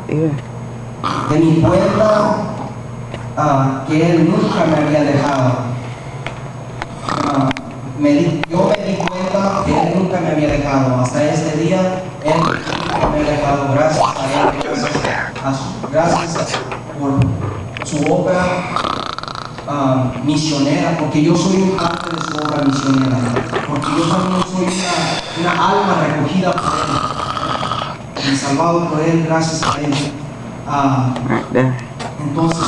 de mi cuenta que Él nunca me había dejado. Yo me di cuenta que Él nunca me había dejado. Hasta este día, Él nunca me ha dejado. Gracias a Él, gracias por su obra misionera, porque yo soy un parte de su obra misionera, porque yo también soy una alma recogida por Él y salvado por Él, gracias a Él. Entonces,